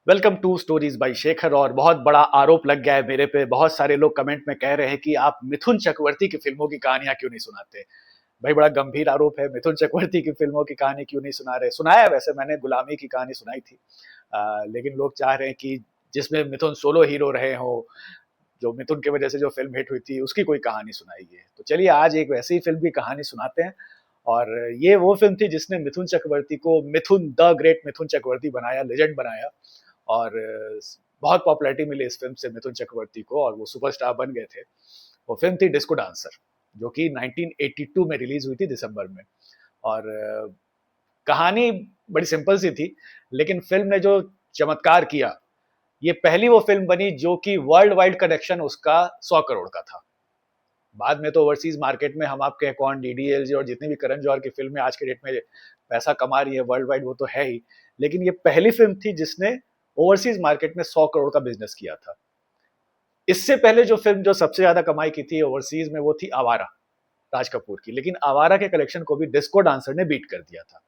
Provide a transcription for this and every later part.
Welcome to stories by Shekhar. और बहुत बड़ा आरोप लग गया है मेरे पे। बहुत सारे लोग कमेंट में कह रहे हैं कि आप मिथुन चक्रवर्ती की फिल्मों की कहानियां क्यों नहीं सुनाते। भाई बड़ा गंभीर आरोप है। मिथुन चक्रवर्ती की फिल्मों की कहानी क्यों नहीं सुना रहे। सुनाया है, वैसे मैंने गुलामी की कहानी सुनाई थी। लेकिन लोग चाह रहे हैं कि जिसमें मिथुन सोलो हीरो रहे हो, जो मिथुन की वजह से जो फिल्म हिट हुई थी, उसकी कोई कहानी सुनाइए। तो चलिए आज एक वैसी फिल्म की कहानी सुनाते हैं। और ये वो फिल्म थी जिसने मिथुन चक्रवर्ती को मिथुन द ग्रेट मिथुन चक्रवर्ती बनाया, लेजेंड बनाया। और बहुत पॉपुलैरिटी मिली इस फिल्म से मिथुन चक्रवर्ती को और वो सुपरस्टार बन गए थे। वो फिल्म थी डिस्को डांसर, जो कि 1982 में रिलीज हुई थी दिसंबर में। और कहानी बड़ी सिंपल सी थी, लेकिन फिल्म ने जो चमत्कार किया, ये पहली वो फिल्म बनी जो कि वर्ल्ड वाइड कलेक्शन उसका 100 करोड़ का था। बाद में तो ओवरसीज मार्केट में हम आपके कौन, डीडीएलजे और जितनी भी करण जौहर की फिल्में आज के डेट में पैसा कमा रही है वर्ल्ड वाइड, वो तो है ही। लेकिन ये पहली फिल्म थी जिसने ओवरसीज मार्केट में 100 करोड़ का बिजनेस किया था। इससे पहले जो फिल्म जो सबसे ज्यादा कमाई की थी ओवरसीज में, वो थी आवारा, राज कपूर की। लेकिन आवारा के कलेक्शन को भी डिस्को डांसर ने बीट कर दिया था।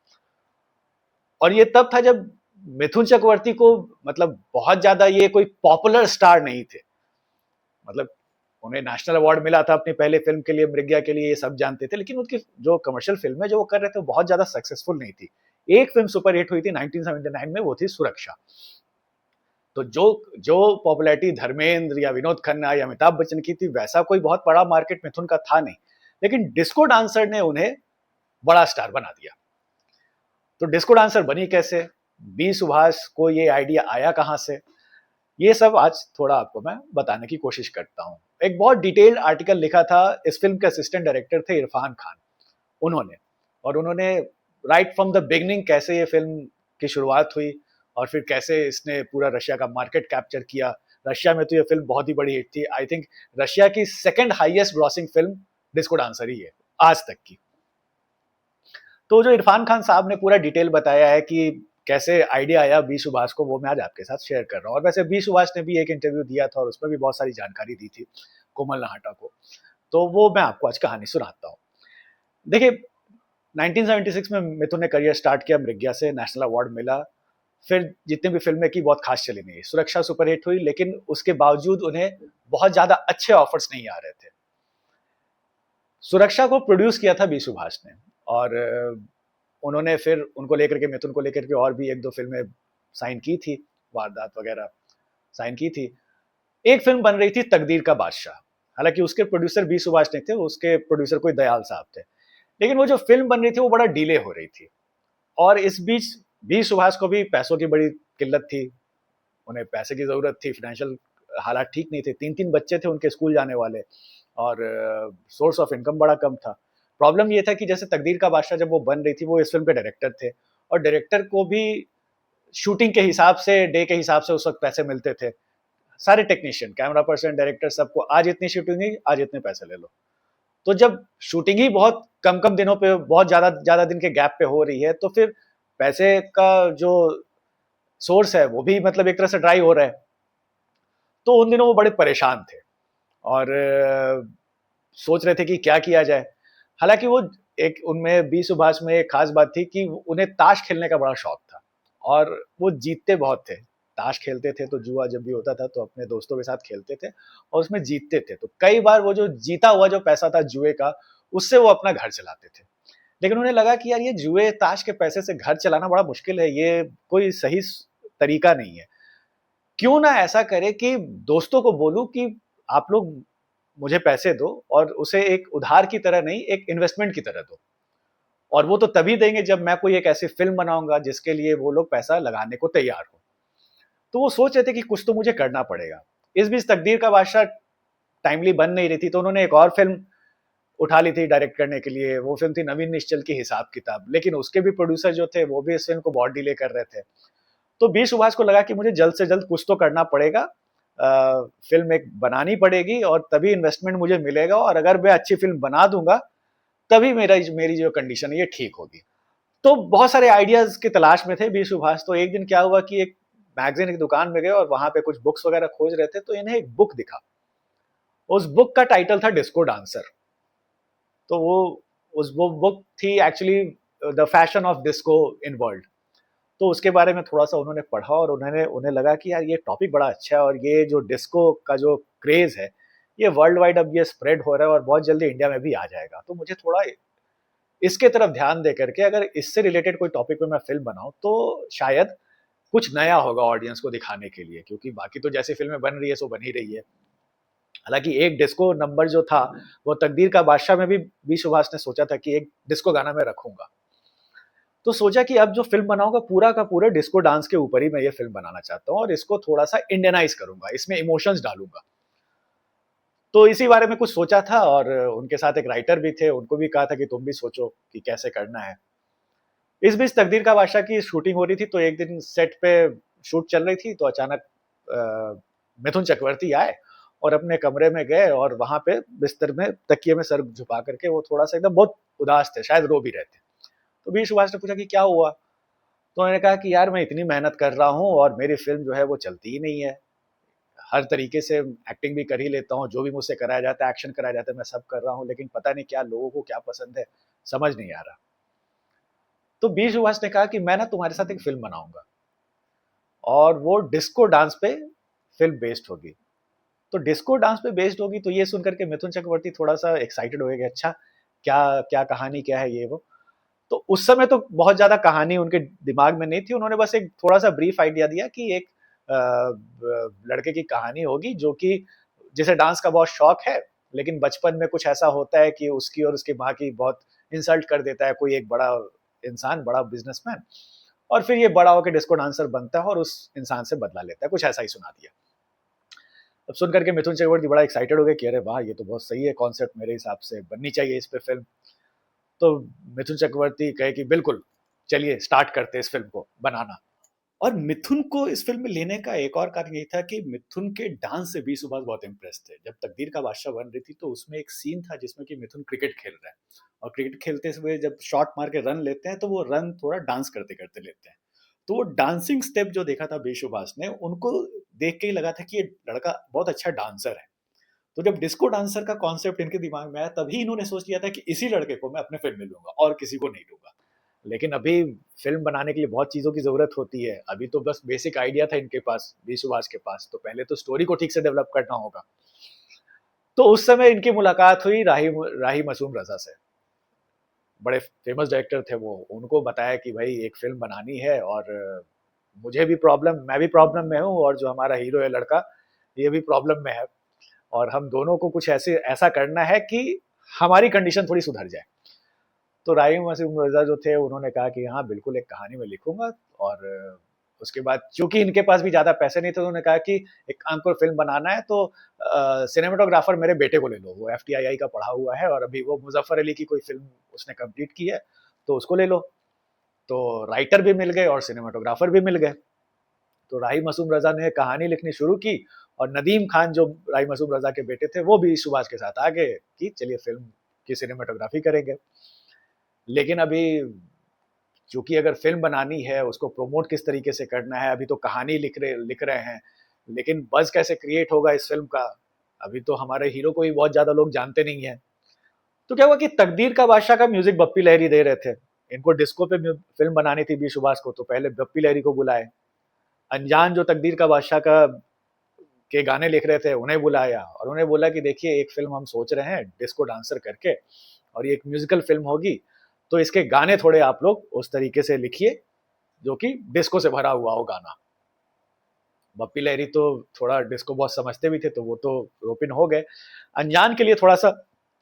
और ये तब था जब मिथुन चक्रवर्ती को, मतलब बहुत ज्यादा ये कोई पॉपुलर स्टार नहीं थे। मतलब उन्हें नेशनल अवार्ड मिला था अपनी पहले फिल्म के लिए, मृग्या के लिए, ये सब जानते थे। लेकिन उनकी जो कमर्शियल फिल्म है जो वो कर रहे थे, वो बहुत ज्यादा सक्सेसफुल नहीं थी। एक फिल्म सुपर हिट हुई थी 1979 में, वो थी सुरक्षा। तो जो जो पॉपुलैरिटी धर्मेंद्र या विनोद खन्ना या अमिताभ बच्चन की थी, वैसा कोई बहुत बड़ा मार्केट मिथुन का था नहीं। लेकिन डिस्को डांसर ने उन्हें बड़ा स्टार बना दिया। तो डिस्को डांसर बनी कैसे, बी सुभाष को ये आइडिया आया कहां से, ये सब आज थोड़ा आपको मैं बताने की कोशिश करता हूँ। एक बहुत डिटेल्ड आर्टिकल लिखा था, इस फिल्म के असिस्टेंट डायरेक्टर थे इरफान खान, उन्होंने। और उन्होंने राइट फ्रॉम द बिगनिंग कैसे ये फिल्म की शुरुआत हुई और फिर कैसे इसने पूरा रशिया का मार्केट कैप्चर किया। रशिया में तो ये फिल्म बहुत ही बड़ी हिट थी। आई थिंक रशिया की second highest grossing film Disco Dancer ही है आज तक की। तो जो इरफान खान साहब ने पूरा डिटेल बताया है कि कैसे आइडिया आया बी सुभाष को, वो मैं आज आपके साथ शेयर कर रहा हूँ। और वैसे बी सुभाष ने भी एक इंटरव्यू दिया था और उसमें भी बहुत सारी जानकारी दी थी कोमल नहाटा को। तो वो मैं आपको आज कहानी सुनाता हूँ। देखिए, 1976 में मिथुन ने करियर स्टार्ट किया, मृग्या से नेशनल अवार्ड मिला। फिर जितनी भी फिल्में की, बहुत खास चली नहीं। सुरक्षा सुपरहिट हुई, लेकिन उसके बावजूद उन्हें बहुत ज्यादा अच्छे ऑफर्स नहीं आ रहे थे। सुरक्षा को प्रोड्यूस किया था बी सुभाष ने। और उन्होंने फिर उनको लेकर के, मिथुन को लेकर के और भी एक दो फिल्में साइन की थी, वारदात वगैरह साइन की थी। एक फिल्म बन रही थी तकदीर का बादशाह। हालांकि उसके प्रोड्यूसर बी सुभाष नहीं थे, उसके प्रोड्यूसर कोई दयाल साहब थे। लेकिन वो जो फिल्म बन रही थी वो बड़ा डिले हो रही थी। और इस बीच बी सुभाष को भी पैसों की बड़ी किल्लत थी, उन्हें पैसे की जरूरत थी, फाइनेंशियल हालात ठीक नहीं थे। तीन तीन बच्चे थे उनके स्कूल जाने वाले, और सोर्स ऑफ इनकम बड़ा कम था। प्रॉब्लम ये था कि जैसे तकदीर का बादशाह जब वो बन रही थी, वो इस फिल्म के डायरेक्टर थे। और डायरेक्टर को भी शूटिंग के हिसाब से, डे के हिसाब से उस वक्त पैसे मिलते थे। सारे टेक्नीशियन, कैमरा पर्सन, डायरेक्टर, सबको आज इतनी शूटिंग हुई, आज इतने पैसे ले लो। तो जब शूटिंग ही बहुत कम कम दिनों पे, बहुत ज्यादा ज्यादा दिन के गैप पे हो रही है, तो फिर पैसे का जो सोर्स है वो भी मतलब एक तरह से ड्राई हो रहा है। तो उन दिनों वो बड़े परेशान थे और सोच रहे थे कि क्या किया जाए। हालांकि वो, एक उनमें बी सुभाष में एक खास बात थी कि उन्हें ताश खेलने का बड़ा शौक था। और वो जीतते बहुत थे। ताश खेलते थे तो जुआ जब भी होता था तो अपने दोस्तों के साथ खेलते थे और उसमें जीतते थे। तो कई बार वो जो जीता हुआ जो पैसा था जुए का, उससे वो अपना घर चलाते थे। लेकिन उन्हें लगा कि यार, ये जुए ताश के पैसे से घर चलाना बड़ा मुश्किल है, ये कोई सही तरीका नहीं है। क्यों ना ऐसा करे कि दोस्तों को बोलूं कि आप लोग मुझे पैसे दो, और उसे एक उधार की तरह नहीं, एक इन्वेस्टमेंट की तरह दो। और वो तो तभी देंगे जब मैं कोई एक ऐसी फिल्म बनाऊंगा जिसके लिए वो लोग पैसा लगाने को तैयार हो। तो वो सोच रहे थे कि कुछ तो मुझे करना पड़ेगा। इस बीच तकदीर का बादशाह टाइमली बन नहीं रही थी, तो उन्होंने एक और फिल्म उठा ली थी डायरेक्ट करने के लिए। वो फिल्म थी नवीन निश्चल की हिसाब किताब। लेकिन उसके भी प्रोड्यूसर जो थे, वो भी इस फिल्म को बहुत डिले कर रहे थे। तो बी सुभाष को लगा कि मुझे जल्द से जल्द कुछ तो करना पड़ेगा, फिल्म एक बनानी पड़ेगी और तभी इन्वेस्टमेंट मुझे मिलेगा, और अगर मैं अच्छी फिल्म बना दूंगा तभी मेरी जो कंडीशन है ये ठीक होगी। तो बहुत सारे आइडियाज की तलाश में थे बी सुभाष। तो एक दिन क्या हुआ कि एक मैगजीन की दुकान में गए और वहां पे कुछ बुक्स वगैरह खोज रहे थे, तो इन्हें एक बुक दिखा। उस बुक का टाइटल था डिस्को डांसर। तो वो, उस वो बुक थी actually the fashion of disco in world. तो उसके बारे में थोड़ा-सा उन्होंने पढ़ा और उन्हें लगा कि यार ये टॉपिक बड़ा अच्छा है और ये जो डिस्को का जो क्रेज़ है, ये वर्ल्ड वाइड अब ये स्प्रेड हो रहा है और बहुत जल्दी इंडिया में भी आ जाएगा। तो मुझे थोड़ा इसके तरफ ध्यान दे करके अगर इससे रिलेटेड कोई टॉपिक पे मैं फ़िल्म बनाऊँ, तो शायद कुछ नया होगा ऑडियंस को दिखाने के लिए, क्योंकि बाकी तो जैसी फ़िल्में बन रही है, सो बन ही रही है। हालाँकि एक डिस्को नंबर जो था, वो तकदीर का बादशाह में भी बी. सुभाष ने सोचा था कि एक डिस्को गाना मैं रखूँगा। तो सोचा कि अब जो फ़िल्म बनाऊँगा पूरा का पूरा डिस्को डांस के ऊपर ही मैं ये फ़िल्म बनाना चाहता हूँ और इसको थोड़ा-सा इंडियनाइज़ करूँगा, इसमें इमोशंस डालूँगा। तो इसी बारे में कुछ सोचा था और उनके साथ एक राइटर भी थे, उनको भी कहा था कि तुम भी सोचो कि कैसे करना है। इस बीच तकदीर का बादशाह की शूटिंग हो रही थी, तो एक दिन सेट पे शूट चल रही थी, तो अचानक मिथुन चक्रवर्ती आए और अपने कमरे में गए और वहाँ पे बिस्तर में तकिए में सर झुका करके वो थोड़ा-सा एकदम बहुत उदास थे, शायद रो भी रहे थे। तो बी सुभाष ने पूछा कि क्या हुआ? तो उन्होंने कहा कि यार मैं इतनी मेहनत कर रहा हूँ और मेरी फ़िल्म जो है वो चलती ही नहीं है। हर तरीके से एक्टिंग भी कर ही लेता हूँ, जो भी मुझसे कराया जाता है, एक्शन कराया जाता है, मैं सब कर रहा हूँ, लेकिन पता नहीं क्या लोगों को क्या पसंद है, समझ नहीं आ रहा। तो बी सुभाष ने कहा कि मैं ना तुम्हारे साथ एक फ़िल्म बनाऊँगा और वो डिस्को डांस पे फ़िल्म बेस्ड होगी। तो डिस्को डांस पे बेस्ड होगी, तो ये सुन कर के मिथुन चक्रवर्ती थोड़ा-सा एक्साइटेड हो गए कि अच्छा, क्या क्या कहानी क्या है ये वो? तो उस समय तो बहुत ज़्यादा कहानी उनके दिमाग में नहीं थी, उन्होंने बस एक थोड़ा-सा ब्रीफ आइडिया दिया कि एक लड़के की कहानी होगी जो कि जिसे डांस का बहुत शौक है, लेकिन बचपन में कुछ ऐसा होता है कि उसकी और उसकी माँ की बहुत इंसल्ट कर देता है कोई एक बड़ा इंसान, बड़ा बिज़नेसमैन, और फिर ये बड़ा होके डिस्को डांसर बनता है और उस इंसान से बदला लेता है, कुछ ऐसा ही सुना दिया। अब सुन करके मिथुन चक्रवर्ती बड़ा एक्साइटेड हो गए कि अरे वाह! ये तो बहुत सही है कॉन्सेप्ट, मेरे हिसाब से बननी चाहिए इस पे फ़िल्म। तो मिथुन चक्रवर्ती कहे कि बिल्कुल, चलिए स्टार्ट करते हैं इस फ़िल्म को बनाना। और मिथुन को इस फ़िल्म में लेने का एक और कारण ये था कि मिथुन के डांस से बी सुभाष बहुत इम्प्रेस थे। जब तकदीर का बादशाह बन रही थी, तो उसमें एक सीन था जिसमें कि मिथुन क्रिकेट खेल रहा है और क्रिकेट खेलते हुए जब शॉट मार के रन लेते हैं, तो वो रन थोड़ा डांस करते-करते लेते हैं। तो वो डांसिंग स्टेप जो देखा था बी सुभाष ने, उनको देख के ही लगा था कि ये लड़का बहुत अच्छा डांसर है। तो जब डिस्को डांसर का कॉन्सेप्ट इनके दिमाग में आया, तभी इन्होंने सोच लिया था कि इसी लड़के को मैं अपने फ़िल्म में लूँगा और किसी को नहीं लूँगा। लेकिन अभी फ़िल्म बनाने के लिए बहुत चीज़ों की ज़रूरत होती है। अभी तो बस बेसिक आइडिया था इनके पास, बी सुभाष के पास, तो पहले तो स्टोरी को ठीक से डेवलप करना होगा। तो उस समय इनकी मुलाकात हुई राही मासूम रज़ा से। बड़े फ़ेमस डायरेक्टर थे वो, उनको बताया कि भई एक फ़िल्म बनानी है और मैं भी प्रॉब्लम में हूँ और जो हमारा हीरो है लड़का, ये भी प्रॉब्लम में है और हम दोनों को कुछ ऐसा करना है कि हमारी कंडीशन थोड़ी सुधर जाए। तो राही मासूम रज़ा जो थे, उन्होंने कहा कि हाँ, बिल्कुल एक कहानी मैं लिखूँगा और उसके बाद चूँकि इनके पास भी ज़्यादा पैसे नहीं थे, उन्होंने कहा कि एक काम करो, फ़िल्म बनाना है तो सिनेमेटोग्राफ़र मेरे बेटे को ले लो, वो एफटीआईआई का पढ़ा हुआ है और अभी वो मुज़फ़्फ़र अली की कोई फ़िल्म उसने कंप्लीट की है, तो उसको ले लो। तो राइटर भी मिल गए और सिनेमेटोग्राफ़र भी मिल गए। तो राही मासूम रज़ा ने कहानी लिखनी शुरू की और नदीम खान जो राही मासूम रज़ा के बेटे थे, वो भी सुभाष के साथ आ गए कि चलिए फ़िल्म की सिनेमेटोग्राफ़ी करेंगे। लेकिन अभी चूँकि अगर फ़िल्म बनानी है, उसको प्रमोट किस तरीके से करना है, अभी तो कहानी लिख रहे हैं, लेकिन बज़ कैसे क्रिएट होगा इस फ़िल्म का, अभी तो हमारे हीरो को भी बहुत ज़्यादा लोग जानते नहीं हैं। तो क्या हुआ कि तकदीर का बादशाह का म्यूज़िक बप्पी लहिरी दे रहे थे। इनको डिस्को पे फ़िल्म बनानी थी बी सुभाष को, तो पहले बप्पी लहिरी को बुलाए। अनजान जो तकदीर का बादशाह का के गाने लिख रहे थे, उन्हें बुलाया और उन्हें बोला कि देखिए एक फ़िल्म हम सोच रहे हैं डिस्को डांसर करके और ये एक म्यूज़िकल फ़िल्म होगी, तो इसके गाने थोड़े आप लोग उस तरीके से लिखिए जो कि डिस्को से भरा हुआ हो गाना। बप्पी लहरी तो थोड़ा डिस्को बहुत समझते भी थे, तो वो तो रोपिन हो गए। अनजान के लिए थोड़ा-सा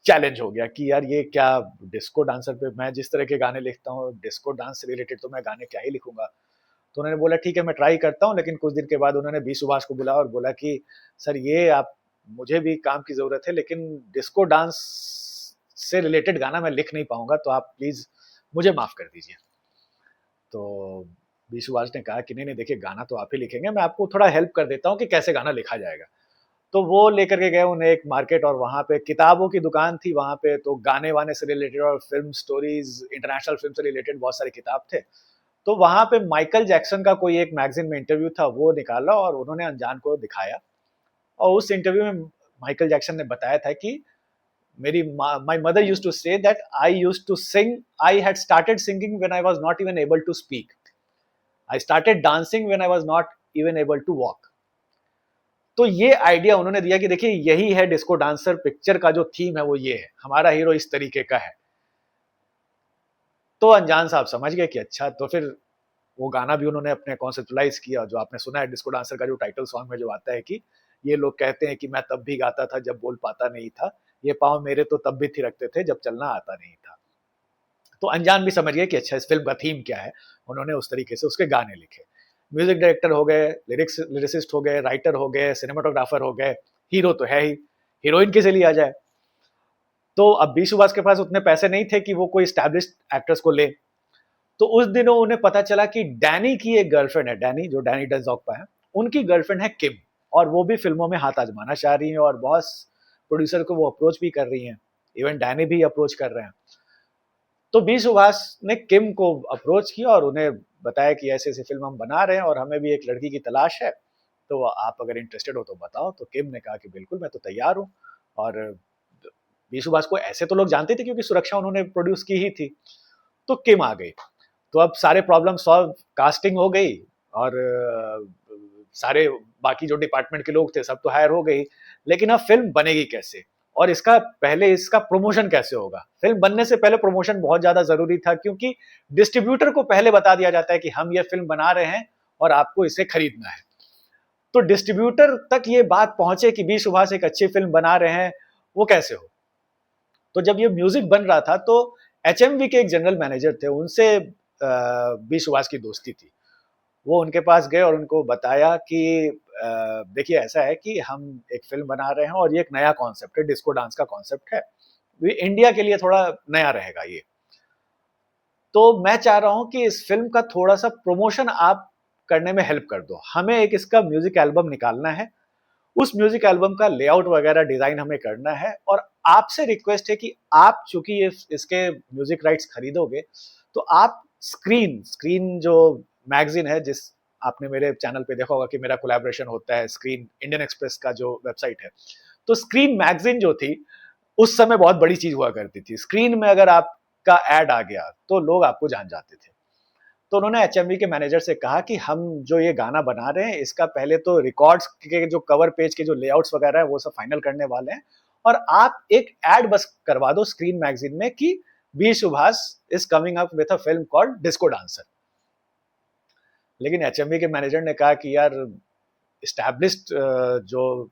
चैलेंज हो गया कि यार ये क्या, डिस्को डांसर पे मैं जिस तरह के गाने लिखता हूँ, डिस्को डांस से रिलेटेड तो मैं गाने क्या ही लिखूँगा। तो उन्होंने बोला ठीक है मैं ट्राई करता हूँ, लेकिन कुछ दिन के बाद उन्होंने बी सुभाष को बुलाया और बोला कि सर ये आप, मुझे भी काम की ज़रूरत है, लेकिन डिस्को डांस से रिलेटेड गाना मैं लिख नहीं पाऊँगा, तो आप प्लीज़ मुझे माफ़ कर दीजिए। तो बी सुभाष ने कहा कि नहीं-नहीं देखिए गाना तो आप ही लिखेंगे, मैं आपको थोड़ा हेल्प कर देता हूँ कि कैसे गाना लिखा जाएगा। तो वो लेकर के गए उन्हें एक मार्केट और वहाँ पे किताबों की दुकान थी वहाँ पे, तो गाने-वाने से रिलेटेड और फ़िल्म स्टोरीज़, इंटरनेशनल फ़िल्म से रिलेटेड बहुत सारे किताब थे। तो वहाँ पे माइकल जैक्सन का कोई एक मैगज़ीन में इंटरव्यू था, वो निकाला और उन्होंने अनजान को दिखाया और उस इंटरव्यू में माइकल जैक्सन ने बताया था कि मेरी my mother used to say that I used to sing, I had started singing when I was not even able to speak. I started dancing when I was not even able to walk. तो ये idea उन्होंने दिया कि देखिए यही है disco dancer picture का जो थीम है वो ये है, हमारा हीरो इस तरीके का है। तो अनजान साहब समझ गए कि अच्छा, तो फिर वो गाना भी उन्होंने अपने कॉन्सेप्चुलाइज किया, जो आपने सुना है डिस्को डांसर का जो टाइटल सॉन्ग में जो आता है कि ये लोग कहते हैं कि मैं तब भी गाता था जब बोल पाता नहीं था, ये पाँव मेरे तो तब भी थिरकते थे जब चलना आता नहीं था। तो अनजान भी समझ गए कि अच्छा इस फिल्म का थीम क्या है, उन्होंने उस तरीके से उसके गाने लिखे। म्यूजिक डायरेक्टर हो गए, लिरिसिस्ट हो गए, राइटर हो गए, सिनेमाटोग्राफर हो गए, हीरो तो है ही, हीरोइन किसे लिया जाए। तो अब बी सुभाष के पास उतने पैसे नहीं थे कि वो कोई स्टैब्लिश्ड एक्ट्रेस को ले। तो उस दिनों उन्हें पता चला कि डैनी की एक गर्लफ्रेंड है, डैनी जो डैनी डेंजोग्पा है, उनकी गर्लफ्रेंड है किम, और वो भी फिल्मों में हाथ आजमाना चाह रही हैं और बहुत प्रोड्यूसर को वो अप्रोच भी कर रही हैं, इवन डैनी भी अप्रोच कर रहे हैं। तो बी सुभाष ने किम को अप्रोच किया और उन्हें बताया कि ऐसे ऐसी फिल्म हम बना रहे हैं और हमें भी एक लड़की की तलाश है, तो आप अगर इंटरेस्टेड हो तो बताओ। तो किम ने कहा कि बिल्कुल मैं तो तैयार हूँ। और बी सुभाष को ऐसे तो लोग जानते थे क्योंकि सुरक्षा उन्होंने प्रोड्यूस की ही थी। तो किम आ गई। तो अब सारे प्रॉब्लम सॉल्व, कास्टिंग हो गई और सारे बाकी जो डिपार्टमेंट के लोग थे सब तो हायर हो गई, लेकिन अब फिल्म बनेगी कैसे और इसका पहले इसका प्रमोशन कैसे होगा। फिल्म बनने से पहले प्रमोशन बहुत ज्यादा जरूरी था, क्योंकि डिस्ट्रीब्यूटर को पहले बता दिया जाता है कि हम ये फिल्म बना रहे हैं और आपको इसे खरीदना है। तो डिस्ट्रीब्यूटर तक ये बात पहुंचे कि बी सुभाष एक अच्छी फिल्म बना रहे हैं, वो कैसे हो। तो जब ये म्यूजिक बन रहा था तो एचएमवी के एक जनरल मैनेजर थे, उनसे बी सुभाष की दोस्ती थी। वो उनके पास गए और उनको बताया कि देखिए ऐसा है कि हम एक फिल्म बना रहे हैं और ये एक नया कॉन्सेप्ट है, डिस्को डांस का कॉन्सेप्ट है, इंडिया के लिए थोड़ा नया रहेगा ये। तो मैं चाह रहा हूं कि इस फिल्म का थोड़ा सा प्रमोशन आप करने में हेल्प कर दो, हमें एक इसका म्यूजिक एल्बम निकालना है, उस म्यूजिक एल्बम का लेआउट वगैरह डिजाइन हमें करना है, और आपसे रिक्वेस्ट है कि आप चूंकि ये इसके म्यूजिक राइट्स खरीदोगे तो आप स्क्रीन स्क्रीन जो मैगजीन है, जिस आपने मेरे चैनल पे देखा होगा कि मेरा कोलैबोरेशन होता है स्क्रीन, इंडियन एक्सप्रेस का जो वेबसाइट है, तो स्क्रीन मैगजीन जो थी उस समय बहुत बड़ी चीज हुआ करती थी। स्क्रीन में अगर आपका एड आ गया तो लोग आपको जान जाते थे। तो उन्होंने एचएमवी के मैनेजर से कहा कि हम जो ये गाना बना रहे हैं इसका पहले तो रिकॉर्ड्स के जो कवर पेज के जो लेआउट्स वगैरह है वो सब फाइनल करने वाले हैं, और आप एक एड बस करवा दो स्क्रीन मैगजीन में कि B Subhash is coming up with a film called disco dancer. लेकिन एचएमवी के मैनेजर ने कहा कि यार एस्टैब्लिश्ड जो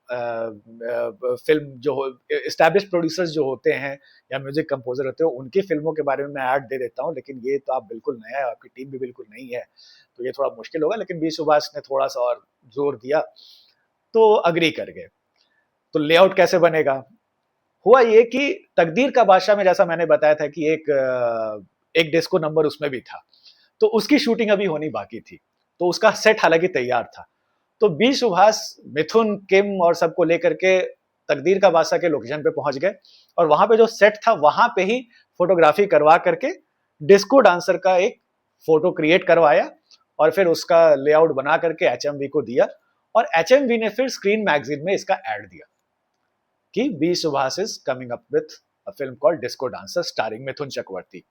फिल्म जो एस्टैब्लिश्ड प्रोड्यूसर्स जो होते हैं या म्यूजिक कंपोजर होते हैं उनकी फिल्मों के बारे में मैं ऐड दे देता हूँ, लेकिन ये तो आप बिल्कुल नया है, आपकी टीम भी बिल्कुल नहीं है, तो ये थोड़ा मुश्किल होगा। लेकिन बी सुभाष ने थोड़ा सा और जोर दिया तो अग्री कर गए। तो लेआउट कैसे बनेगा, हुआ ये कि तकदीर का बादशाह में जैसा मैंने बताया था कि एक डिस्को नंबर उसमें भी था, तो उसकी शूटिंग अभी होनी बाकी थी, तो उसका सेट हालांकि तैयार था। तो बी सुभाष मिथुन, किम और सबको लेकर के तकदीर का बादशाह के लोकेशन पे पहुंच गए, और वहां पे जो सेट था वहां पे ही फोटोग्राफी करवा करके डिस्को डांसर का एक फोटो क्रिएट करवाया, और फिर उसका लेआउट बना करके एचएमवी को दिया, और एचएमवी ने फिर स्क्रीन मैगजीन में इसका एड दिया कि B Subhash is coming up with a film called disco Dancer starring Mithun Chakraborty.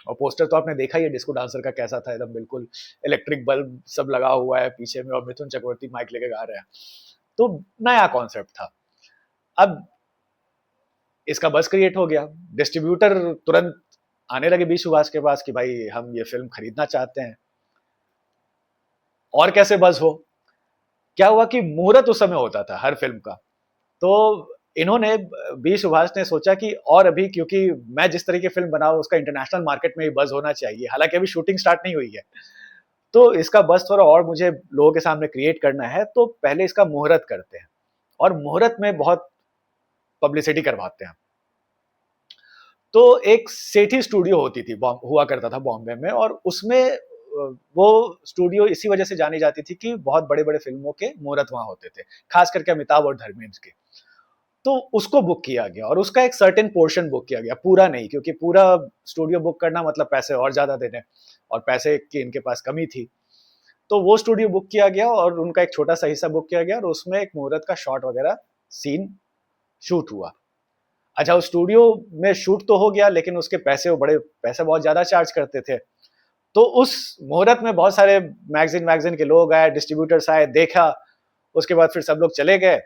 और पोस्टर तो आपने देखा ही है डिस्को डांसर का कैसा था, एकदम बिल्कुल इलेक्ट्रिक बल्ब सब लगा हुआ है पीछे में और मिथुन चक्रवर्ती माइक लेके गा रहे हैं। तो नया कॉन्सेप्ट था। अब इसका बस क्रिएट हो गया, डिस्ट्रीब्यूटर तुरंत आने लगे बी सुभाष के पास कि भाई हम ये फिल्म खरीदना चाहते हैं। और कैसे बस हो, क्या हुआ कि मुहूर्त उस समय होता था हर फिल्म का, तो इन्होंने बी सुभाष ने सोचा कि और अभी क्योंकि मैं जिस तरह की फिल्म बनाऊं उसका इंटरनेशनल मार्केट में भी बज होना चाहिए, हालांकि अभी शूटिंग स्टार्ट नहीं हुई है, तो इसका बस थोड़ा और मुझे लोगों के सामने क्रिएट करना है, तो पहले इसका मुहूर्त करते हैं, और मुहूर्त में बहुत पब्लिसिटी करवाते हैं। तो एक सेठी स्टूडियो होती थी, हुआ करता था बॉम्बे में, और उसमें वो स्टूडियो इसी वजह से जानी जाती थी कि बहुत बड़े बड़े फिल्मों के मुहूर्त वहां होते थे, खास करके अमिताभ और धर्मेंद्र के। तो उसको बुक किया गया और उसका एक सर्टेन पोर्शन बुक किया गया, पूरा नहीं, क्योंकि पूरा स्टूडियो बुक करना मतलब पैसे और ज्यादा देने, और पैसे की इनके पास कमी थी। तो वो स्टूडियो बुक किया गया और उनका एक छोटा सा हिस्सा बुक किया गया, और उसमें एक मुहूर्त का शॉट वगैरह सीन शूट हुआ। अच्छा, उस स्टूडियो में शूट तो हो गया, लेकिन उसके पैसे वो बड़े पैसे बहुत ज्यादा चार्ज करते थे। तो उस मुहूर्त में बहुत सारे मैगजीन के लोग आए, डिस्ट्रीब्यूटर्स आए, देखा, उसके बाद फिर सब लोग चले गए।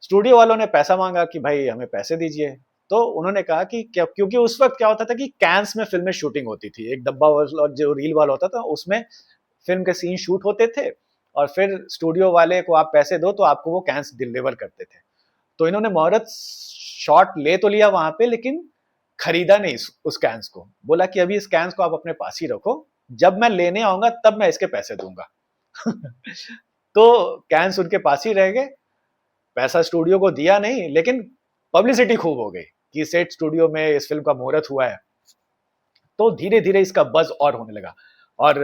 स्टूडियो वालों ने पैसा मांगा कि भाई हमें पैसे दीजिए। तो उन्होंने कहा कि क्या, क्योंकि उस वक्त क्या होता था कि कैंस में फिल्में शूटिंग होती थी, एक डब्बा और जो रील वाला होता था उसमें फिल्म के सीन शूट होते थे, और फिर स्टूडियो वाले को आप पैसे दो तो आपको वो कैंस डिलीवर करते थे। तो इन्होंने मुहूर्त शॉट ले तो लिया वहां पे, लेकिन खरीदा नहीं उस कैंस को। बोला कि अभी इस कैंस को आप अपने पास ही रखो, जब मैं लेने आऊंगा तब मैं इसके पैसे दूंगा। तो कैंस उनके पास ही रह गए, पैसा स्टूडियो को दिया नहीं, लेकिन पब्लिसिटी खूब हो गई कि सेट स्टूडियो में इस फिल्म का मुहूर्त हुआ है। तो धीरे धीरे इसका बज और होने लगा, और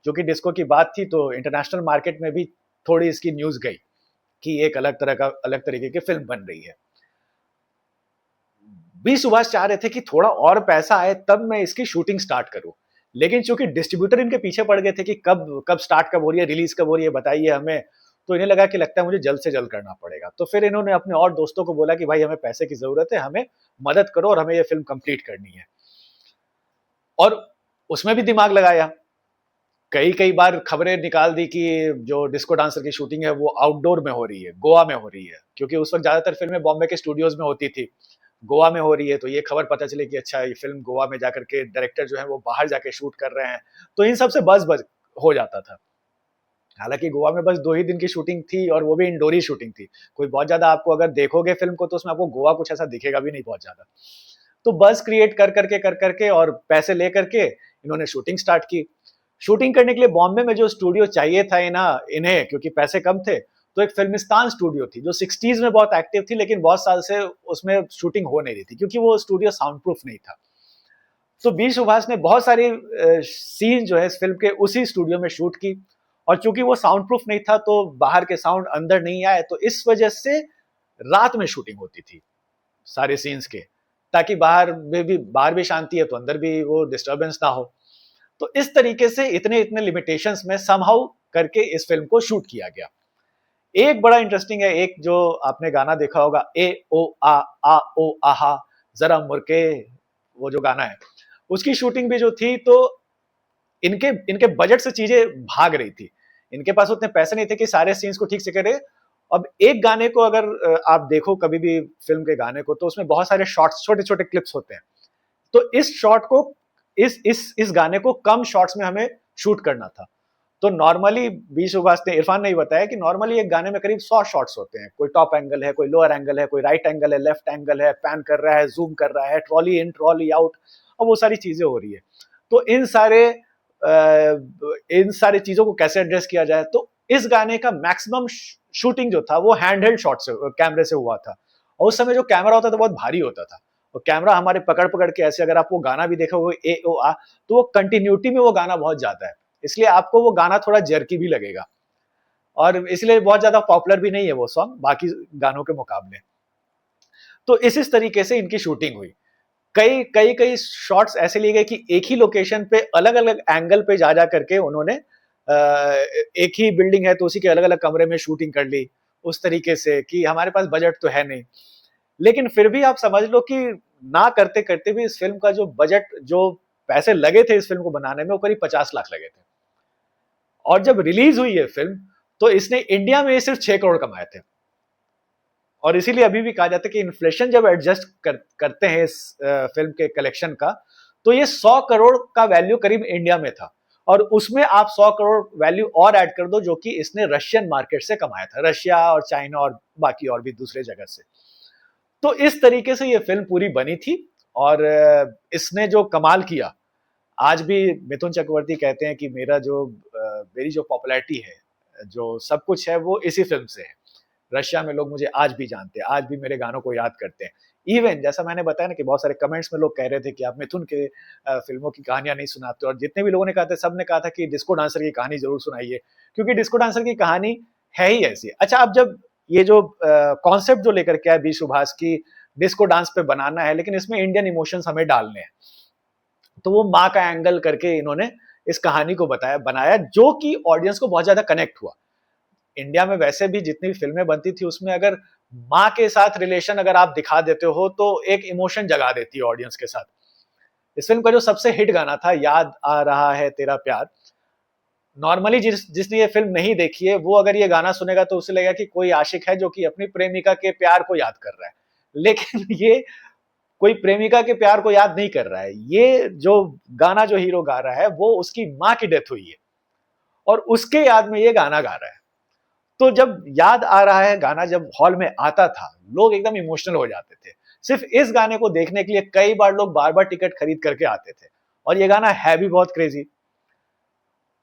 क्योंकि डिस्को की बात थी तो इंटरनेशनल मार्केट में भी थोड़ी इसकी न्यूज गई कि एक अलग तरीके की फिल्म बन रही है। बी सुभाष चाह रहे थे कि थोड़ा और पैसा आए तब मैं इसकी शूटिंग स्टार्ट करूं, लेकिन चूंकि डिस्ट्रीब्यूटर इनके पीछे पड़ गए थे कि कब कब स्टार्ट कब हो रही है, रिलीज कब हो रही है, बताइए हमें। तो इन्हें लगा कि लगता है मुझे जल्द से जल्द करना पड़ेगा। तो फिर इन्होंने अपने और दोस्तों को बोला कि भाई हमें पैसे की जरूरत है, हमें मदद करो और हमें ये फिल्म कंप्लीट करनी है। और उसमें भी दिमाग लगाया, कई कई बार खबरें निकाल दी कि जो डिस्को डांसर की शूटिंग है वो आउटडोर में हो रही है, गोवा में हो रही है, क्योंकि उस वक्त ज्यादातर फिल्में बॉम्बे के स्टूडियोज में होती थी। गोवा में हो रही है, तो ये खबर पता चली कि अच्छा ये फिल्म गोवा में जाकर के डायरेक्टर जो है वो बाहर जाके शूट कर रहे हैं। तो इन सबसे बज बज हो जाता था। हालांकि गोवा में बस 2 ही दिन की शूटिंग थी, और वो भी इंडोर ही शूटिंग थी। कोई बहुत ज्यादा, आपको अगर देखोगे फिल्म को तो उसमें आपको गोवा कुछ ऐसा दिखेगा भी नहीं बहुत ज्यादा। तो बस क्रिएट कर करके और पैसे ले करके इन्होंने शूटिंग स्टार्ट की। शूटिंग करने के लिए बॉम्बे में जो स्टूडियो चाहिए था इन्हें, क्योंकि पैसे कम थे, तो एक फिल्मिस्तान स्टूडियो थी जो 60s में बहुत एक्टिव थी, लेकिन बहुत साल से उसमें शूटिंग हो नहीं रही थी क्योंकि वो स्टूडियो साउंड प्रूफ नहीं था। तो बी सुभाष ने बहुत सारी सीन जो है इस फिल्म के उसी स्टूडियो में शूट की, और चूंकि वो साउंड प्रूफ नहीं था तो बाहर के साउंड अंदर नहीं आए, तो इस वजह से रात में शूटिंग होती थी सारे सीन्स के, ताकि बाहर भी शांति है तो अंदर भी वो डिस्टरबेंस ना हो। तो इस तरीके से इतने इतने लिमिटेशंस में समहाउ करके इस फिल्म को शूट किया गया। एक बड़ा इंटरेस्टिंग है, एक जो आपने गाना देखा होगा, ए आ ओ आहा जरा मुरके, वो जो गाना है उसकी शूटिंग भी जो थी, तो इनके इनके बजट से चीजें भाग रही थी। इनके पास उतने पैसे नहीं थे कि सारे सीन्स को ठीक से करे। अब एक गाने को अगर आप देखो कभी भी फिल्म के गाने को, तो उसमें बहुत सारे शॉट्स, छोटे छोटे क्लिप्स होते हैं। तो इस शॉट को, इस गाने को कम शॉट्स में हमें शूट करना था। तो नॉर्मली बी सुभाष ने, इरफान ने ही बताया कि नॉर्मली एक गाने में करीब 100 शॉट्स होते हैं। कोई टॉप एंगल है, कोई लोअर एंगल है, कोई राइट एंगल है, लेफ्ट एंगल है, पैन कर रहा है, जूम कर रहा है, ट्रॉली इन ट्रॉली आउट, और वो सारी चीजें हो रही है। तो इन सारी चीजों को कैसे एड्रेस किया जाए, तो इस गाने का मैक्सिमम शूटिंग जो था वो हैंड हेल्ड शॉट से, कैमरे से हुआ था। और उस समय जो कैमरा होता था बहुत भारी होता था, और कैमरा हमारे पकड़ पकड़ के ऐसे, अगर आप वो गाना भी देखोगे ए ओ आ, तो वो कंटिन्यूटी में वो गाना बहुत ज्यादा है, इसलिए आपको वो गाना थोड़ा जर्की भी लगेगा, और इसलिए बहुत ज्यादा पॉपुलर भी नहीं है वो सॉन्ग बाकी गानों के मुकाबले। तो इस तरीके से इनकी शूटिंग हुई। कई कई कई शॉट्स ऐसे लिए गए कि एक ही लोकेशन पे अलग अलग एंगल पे जा जा करके उन्होंने, एक ही बिल्डिंग है तो उसी के अलग अलग कमरे में शूटिंग कर ली, उस तरीके से कि हमारे पास बजट तो है नहीं। लेकिन फिर भी आप समझ लो कि ना करते करते भी इस फिल्म का जो बजट, जो पैसे लगे थे इस फिल्म को बनाने में, वो करीब 50 लाख लगे थे। और जब रिलीज हुई है फिल्म, तो इसने इंडिया में सिर्फ 6 करोड़ कमाए थे। और इसीलिए अभी भी कहा जाता है कि इन्फ्लेशन जब एडजस्ट करते हैं इस फिल्म के कलेक्शन का, तो ये 100 करोड़ का वैल्यू करीब इंडिया में था, और उसमें आप 100 करोड़ वैल्यू और ऐड कर दो जो कि इसने रशियन मार्केट से कमाया था, रशिया और चाइना और बाकी और भी दूसरे जगह से। तो इस तरीके से ये फिल्म पूरी बनी थी, और इसने जो कमाल किया, आज भी मिथुन चक्रवर्ती कहते हैं कि मेरी जो पॉपुलैरिटी है, जो सब कुछ है, वो इसी फिल्म से है। रशिया में लोग मुझे आज भी जानते हैं, आज भी मेरे गानों को याद करते हैं। इवन जैसा मैंने बताया ना कि बहुत सारे कमेंट्स में लोग कह रहे थे कि आप मिथुन के फिल्मों की कहानियां नहीं सुनाते, और जितने भी लोगों ने कहा था, सब ने कहा था कि डिस्को डांसर की कहानी जरूर सुनाइए, क्योंकि डिस्को डांसर की कहानी है ही ऐसी। अच्छा, अब जब ये जो कॉन्सेप्ट जो लेकर के आया बी सुभाष की, डिस्को डांस पे बनाना है, लेकिन इसमें इंडियन इमोशंस हमें डालने हैं, तो वो माँ का एंगल करके इन्होंने इस कहानी को बनाया, जो कि ऑडियंस को बहुत ज्यादा कनेक्ट हुआ। इंडिया में वैसे भी जितनी भी फिल्में बनती थी, उसमें अगर माँ के साथ रिलेशन अगर आप दिखा देते हो तो एक इमोशन जगा देती है ऑडियंस के साथ। इस फिल्म का जो सबसे हिट गाना था, याद आ रहा है तेरा प्यार, नॉर्मली जिसने ये फिल्म नहीं देखी है वो अगर ये गाना सुनेगा तो उसे लगेगा कि कोई आशिक है जो कि अपनी प्रेमिका के प्यार को याद कर रहा है, लेकिन ये कोई प्रेमिका के प्यार को याद नहीं कर रहा है। ये जो गाना जो हीरो गा रहा है वो उसकी माँ की डेथ हुई है और उसके याद में ये गाना गा रहा है। तो जब याद आ रहा है गाना जब हॉल में आता था, लोग एकदम इमोशनल हो जाते थे। सिर्फ इस गाने को देखने के लिए कई बार लोग बार-बार टिकट खरीद करके आते थे और ये गाना है भी बहुत क्रेजी।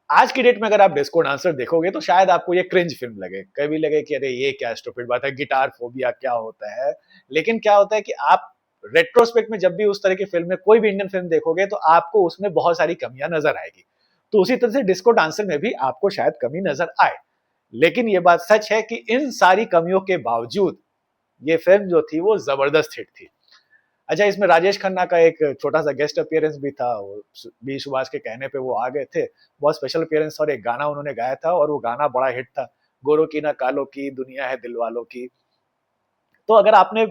आज की डेट में अगर आप डिस्को डांसर देखोगे तो शायद आपको ये क्रिंज फिल्म लगे, कभी लगे कि अरे ये क्या स्टूपिड बात है, गिटार फोबिया क्या होता है। लेकिन क्या होता है कि आप रेट्रोस्पेक्ट में जब भी उस तरह की फिल्म में कोई भी इंडियन फिल्म देखोगे तो आपको उसमें बहुत सारी कमियां नजर आएगी। तो उसी तरह से डिस्को डांसर में भी आपको शायद कमी नजर आए, लेकिन ये बात सच है कि इन सारी कमियों के बावजूद ये फिल्म जो थी वो जबरदस्त हिट थी। अच्छा, इसमें राजेश खन्ना का एक छोटा सा गेस्ट अपीयरेंस भी था, वो बी सुभाष के कहने पे वो आ गए थे। बहुत स्पेशल अपीयरेंस और एक गाना उन्होंने गाया था और वो गाना बड़ा हिट था, गोरों की ना कालों की दुनिया है दिल वालों की। तो अगर आपने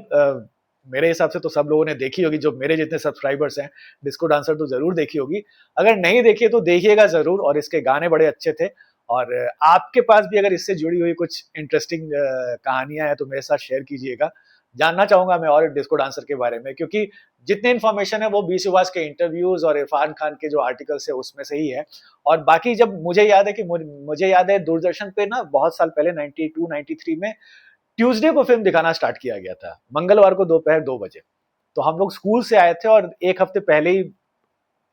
मेरे हिसाब से तो सब लोगों ने देखी होगी, जो मेरे जितने सब्सक्राइबर्स हैं, डिस्को डांसर तो जरूर देखी होगी। अगर नहीं देखी है तो देखिएगा जरूर, और इसके गाने बड़े अच्छे थे। और आपके पास भी अगर इससे जुड़ी हुई कुछ इंटरेस्टिंग कहानियां हैं तो मेरे साथ शेयर कीजिएगा। जानना चाहूंगा मैं और डिस्को डांसर के बारे में, क्योंकि जितने इन्फॉर्मेशन है वो बी सुभाष के इंटरव्यूज और इरफान खान के जो आर्टिकल्स है उसमें से ही है। और बाकी जब मुझे याद है कि मुझे याद है दूरदर्शन पे ना बहुत साल पहले 92 93 में ट्यूसडे को फिल्म दिखाना स्टार्ट किया गया था, मंगलवार को दोपहर 2 बजे। तो हम लोग स्कूल से आए थे और एक हफ्ते पहले ही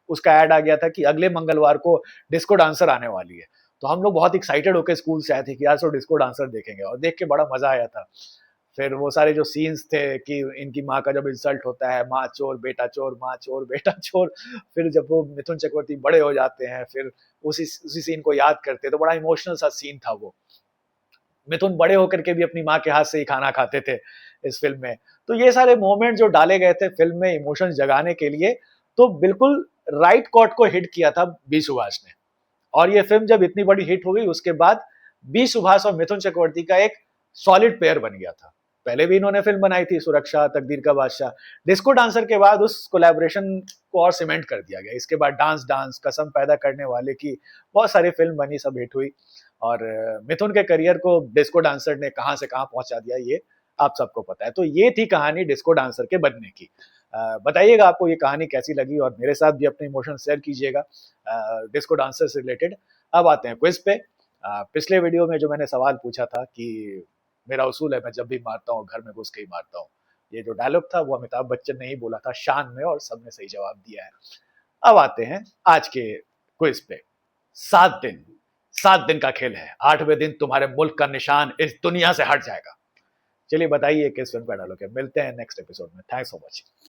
उसका ऐड आ गया था कि अगले मंगलवार को डिस्को डांसर आने वाली है। तो हम लोग बहुत एक्साइटेड होकर स्कूल से आए थे कि यार सो डिस्को डांसर देखेंगे, और देख के बड़ा मजा आया था। फिर वो सारे जो सीन्स थे कि इनकी माँ का जब इंसल्ट होता है, माँ चोर बेटा चोर, माँ चोर बेटा चोर, फिर जब वो मिथुन चक्रवर्ती बड़े हो जाते हैं, फिर उसी सीन को याद करते हैं, तो बड़ा इमोशनल सा सीन था वो। मिथुन बड़े होकर के भी अपनी माँ के हाथ से ही खाना खाते थे इस फिल्म में। तो ये सारे मोमेंट जो डाले गए थे फिल्म में इमोशन जगाने के लिए, तो बिल्कुल राइट कॉर्ड को हिट किया था बी सुभाष ने। और ये फिल्म जब इतनी बड़ी हिट हो गई उसके बाद बी सुभाष और मिथुन चक्रवर्ती का एक सॉलिड पेयर बन गया था। पहले भी इन्होंने फिल्म बनाई थी सुरक्षा, तकदीर का बादशाह। डिस्को डांसर के बाद उस कोलैबोरेशन को और सीमेंट कर दिया गया। इसके बाद डांस डांस, कसम पैदा करने वाले की बहुत सारी फिल्म बनी, सब हिट हुई। और मिथुन के करियर को डिस्को डांसर ने कहां से कहां पहुंचा दिया ये आप सबको पता है। तो ये थी कहानी डिस्को डांसर के बनने की। बताइएगा आपको ये कहानी कैसी लगी और मेरे साथ भी अपने इमोशन शेयर कीजिएगा डिस्को डांसर से रिलेटेड। अब आते हैं क्विज पे। पिछले वीडियो में जो मैंने सवाल पूछा था कि मेरा उसूल है मैं जब भी मारता हूँ घर में घुस के ही मारता हूँ, ये जो डायलॉग था वो अमिताभ बच्चन ने ही बोला था शान में, और सबने सही जवाब दिया है। अब आते हैं आज के क्विज पे। 7 दिन, 7 दिन का खेल है, 8वें दिन तुम्हारे मुल्क का निशान इस दुनिया से हट जाएगा। चलिए बताइए किस फिल्म का डायलॉग है। मिलते हैं नेक्स्ट एपिसोड में। Thanks for watching.